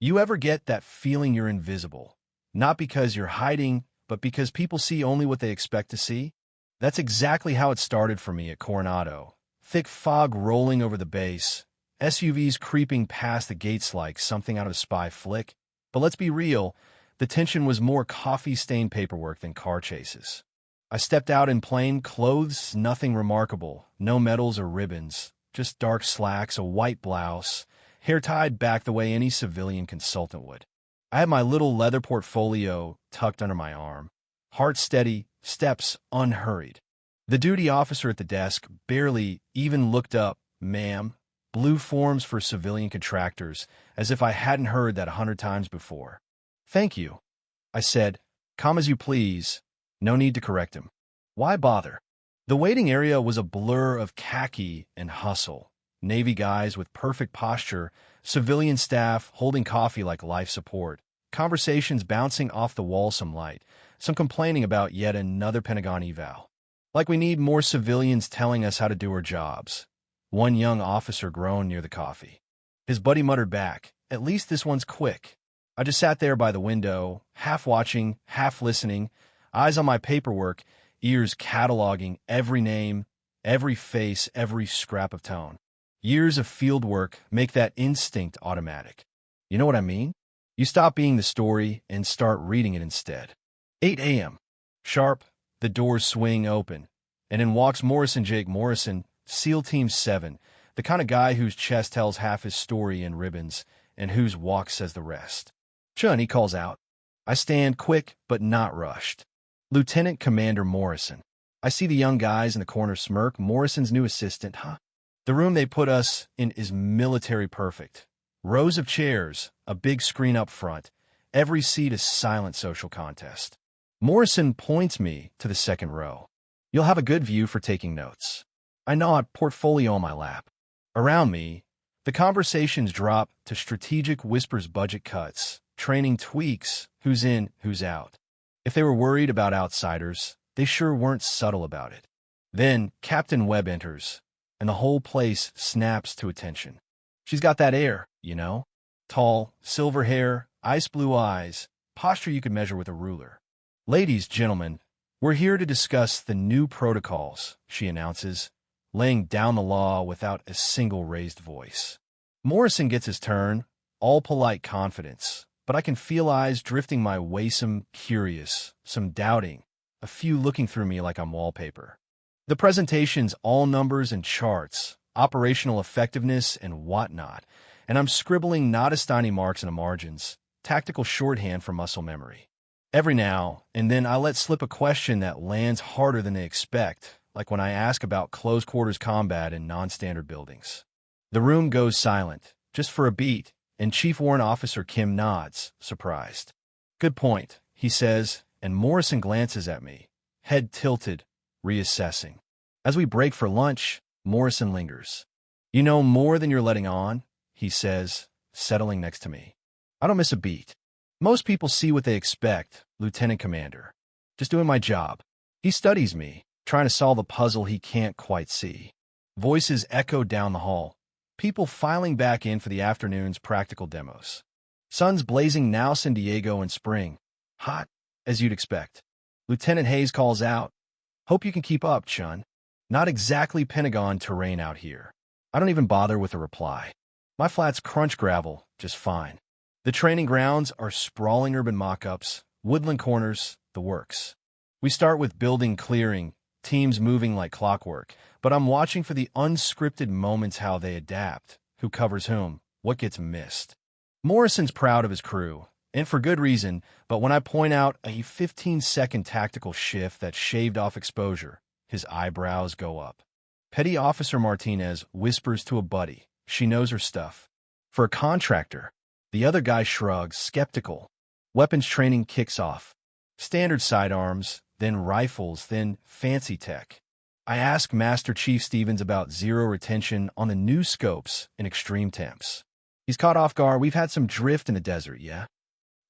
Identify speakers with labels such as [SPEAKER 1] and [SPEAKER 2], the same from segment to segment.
[SPEAKER 1] You ever get that feeling you're invisible? Not because you're hiding, but because people see only what they expect to see? That's exactly how it started for me at Coronado. Thick fog rolling over the base, SUVs creeping past the gates like something out of a spy flick. But let's be real, the tension was more coffee-stained paperwork than car chases. I stepped out in plain clothes, nothing remarkable, no medals or ribbons, just dark slacks, a white blouse, hair tied back the way any civilian consultant would. I had my little leather portfolio tucked under my arm, heart steady, steps unhurried. The duty officer at the desk barely even looked up. "Ma'am," blue forms for civilian contractors, as if I hadn't heard that 100 times before. "Thank you," I said. "Come as you please." No need to correct him. Why bother? The waiting area was a blur of khaki and hustle. Navy guys with perfect posture, civilian staff holding coffee like life support, conversations bouncing off the wall, some light, some complaining about yet another Pentagon eval. Like we need more civilians telling us how to do our jobs. One young officer groaned near the coffee. His buddy muttered back, "At least this one's quick." I just sat there by the window, half watching, half listening, eyes on my paperwork, ears cataloging every name, every face, every scrap of tone. Years of field work make that instinct automatic. You know what I mean? You stop being the story and start reading it instead. 8 a.m. Sharp, the doors swing open, and in walks Jake Morrison, SEAL Team 7, the kind of guy whose chest tells half his story in ribbons and whose walk says the rest. "Chun," he calls out. I stand quick but not rushed. "Lieutenant Commander Morrison." I see the young guys in the corner smirk. Morrison's new assistant, huh? The room they put us in is military perfect. Rows of chairs, a big screen up front. Every seat is silent social contest. Morrison points me to the second row. "You'll have a good view for taking notes." I nod, portfolio on my lap. Around me, the conversations drop to strategic whispers, budget cuts, training tweaks, who's in, who's out. If they were worried about outsiders, they sure weren't subtle about it. Then Captain Webb enters, and the whole place snaps to attention. She's got that air, you know? Tall, silver hair, ice blue eyes, posture you could measure with a ruler. "Ladies, gentlemen, we're here to discuss the new protocols," she announces, laying down the law without a single raised voice. Morrison gets his turn, all polite confidence, but I can feel eyes drifting my way, some curious, some doubting, a few looking through me like I'm wallpaper. The presentation's all numbers and charts, operational effectiveness and whatnot, and I'm scribbling Notastani marks in the margins, tactical shorthand for muscle memory. Every now and then I let slip a question that lands harder than they expect, like when I ask about close-quarters combat in non-standard buildings. The room goes silent, just for a beat, and Chief Warrant Officer Kim nods, surprised. "Good point," he says, and Morrison glances at me, head tilted, reassessing. As we break for lunch, Morrison lingers. "You know more than you're letting on," he says, settling next to me. I don't miss a beat. Most people see what they expect, Lieutenant Commander. Just doing my job. He studies me, trying to solve a puzzle he can't quite see. Voices echo down the hall. People filing back in for the afternoon's practical demos. Sun's blazing now, San Diego in spring. Hot, as you'd expect. Lieutenant Hayes calls out, "Hope you can keep up, Chun." Not exactly Pentagon terrain out here. I don't even bother with a reply. My flats crunch gravel just fine. The training grounds are sprawling urban mock-ups, woodland corners, the works. We start with building clearing, teams moving like clockwork, but I'm watching for the unscripted moments, how they adapt, who covers whom, what gets missed. Morrison's proud of his crew, and for good reason, but when I point out a 15-second tactical shift that shaved off exposure, his eyebrows go up. Petty Officer Martinez whispers to a buddy. She knows her stuff. For a contractor, the other guy shrugs, skeptical. Weapons training kicks off. Standard sidearms, then rifles, then fancy tech. I ask Master Chief Stevens about zero retention on the new scopes in extreme temps. He's caught off guard. "We've had some drift in the desert, yeah?"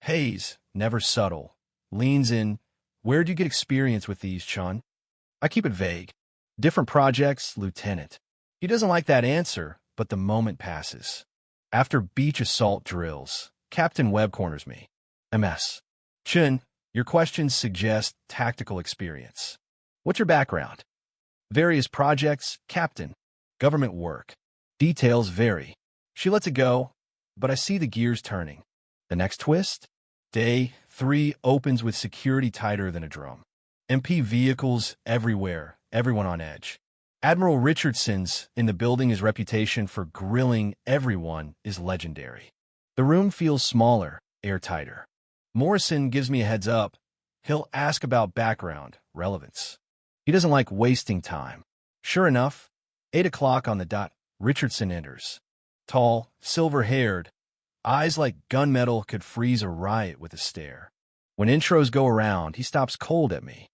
[SPEAKER 1] Hayes, never subtle, leans in. "Where'd you get experience with these, Chun?" I keep it vague. "Different projects, Lieutenant." He doesn't like that answer, but the moment passes. After beach assault drills, Captain Webb corners me. MS. Chun, your questions suggest tactical experience. What's your background? Various projects, Captain. Government work. Details vary. She lets it go, but I see the gears turning. The next twist? Day 3 opens with security tighter than a drum. MP vehicles everywhere, everyone on edge. Admiral Richardson's in the building. His reputation for grilling everyone is legendary. The room feels smaller, airtighter. Morrison gives me a heads up. He'll ask about background, relevance. He doesn't like wasting time. Sure enough, 8 o'clock on the dot, Richardson enters. Tall, silver-haired, eyes like gunmetal could freeze a riot with a stare. When intros go around, he stops cold at me.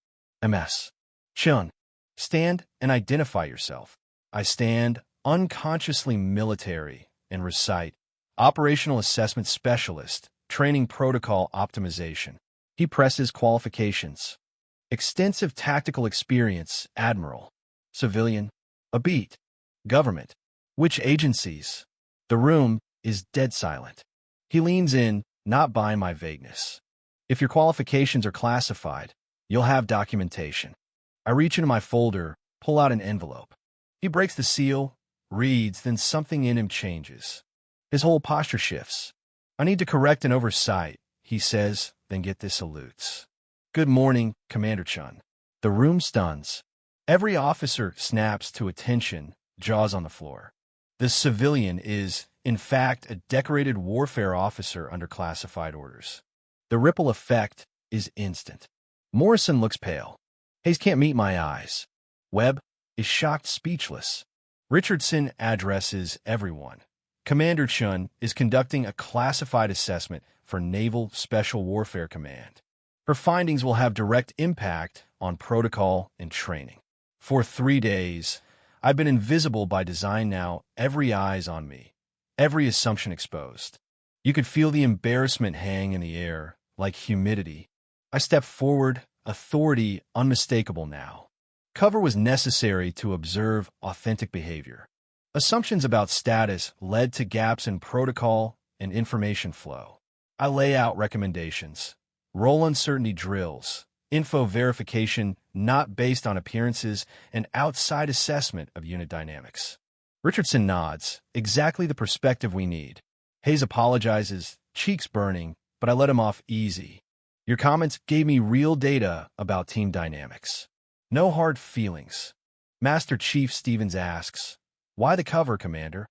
[SPEAKER 1] MS. Chun, stand and identify yourself. I stand, unconsciously military, and recite, Operational Assessment Specialist, Training Protocol Optimization. He presses qualifications. Extensive tactical experience, Admiral. Civilian. A beat. Government. Which agencies? The room is dead silent. He leans in, not buying my vagueness. If your qualifications are classified, you'll have documentation. I reach into my folder, pull out an envelope. He breaks the seal, reads, then something in him changes. His whole posture shifts. I need to correct an oversight, he says, then get this salutes. Good morning, Commander Chun. The room stuns. Every officer snaps to attention, jaws on the floor. The civilian is, in fact, a decorated warfare officer under classified orders. The ripple effect is instant. Morrison looks pale. Hayes can't meet my eyes. Webb is shocked, speechless. Richardson addresses everyone. Commander Chun is conducting a classified assessment for Naval Special Warfare Command. Her findings will have direct impact on protocol and training. For 3 days, I've been invisible by design now, every eye's on me, every assumption exposed. You could feel the embarrassment hang in the air, like humidity. I step forward, authority unmistakable now. Cover was necessary to observe authentic behavior. Assumptions about status led to gaps in protocol and information flow. I lay out recommendations, role uncertainty drills, info verification not based on appearances, and outside assessment of unit dynamics. Richardson nods, exactly the perspective we need. Hayes apologizes, cheeks burning, but I let him off easy. Your comments gave me real data about team dynamics. No hard feelings. Master Chief Stevens asks, why the cover, Commander?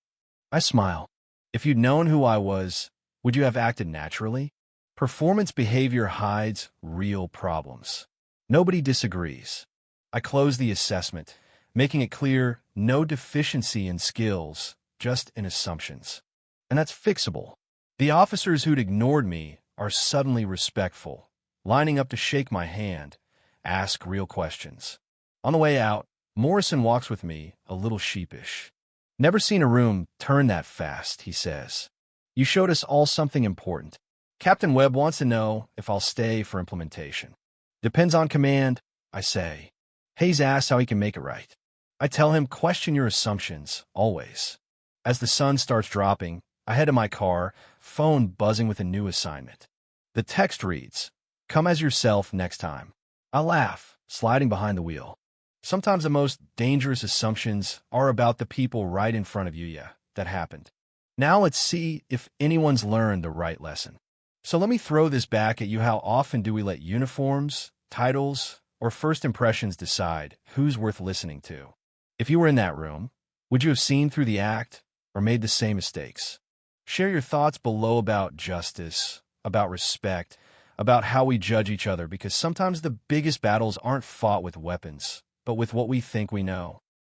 [SPEAKER 1] I smile. If you'd known who I was, would you have acted naturally? Performance behavior hides real problems. Nobody disagrees. I close the assessment, making it clear no deficiency in skills, just in assumptions. And that's fixable. The officers who'd ignored me are suddenly respectful, lining up to shake my hand, ask real questions. On the way out, Morrison walks with me, a little sheepish. Never seen a room turn that fast, he says. You showed us all something important. Captain Webb wants to know if I'll stay for implementation. Depends on command, I say. Hayes asks how he can make it right. I tell him, question your assumptions, always. As the sun starts dropping, I head to my car, phone buzzing with a new assignment. The text reads, come as yourself next time. I laugh, sliding behind the wheel. Sometimes the most dangerous assumptions are about the people right in front of you. Yeah, that happened. Now let's see if anyone's learned the right lesson. So let me throw this back at you. How often do we let uniforms, titles, or first impressions decide who's worth listening to? If you were in that room, would you have seen through the act or made the same mistakes? Share your thoughts below about justice, about respect, about how we judge each other, because sometimes the biggest battles aren't fought with weapons, but with what we think we know.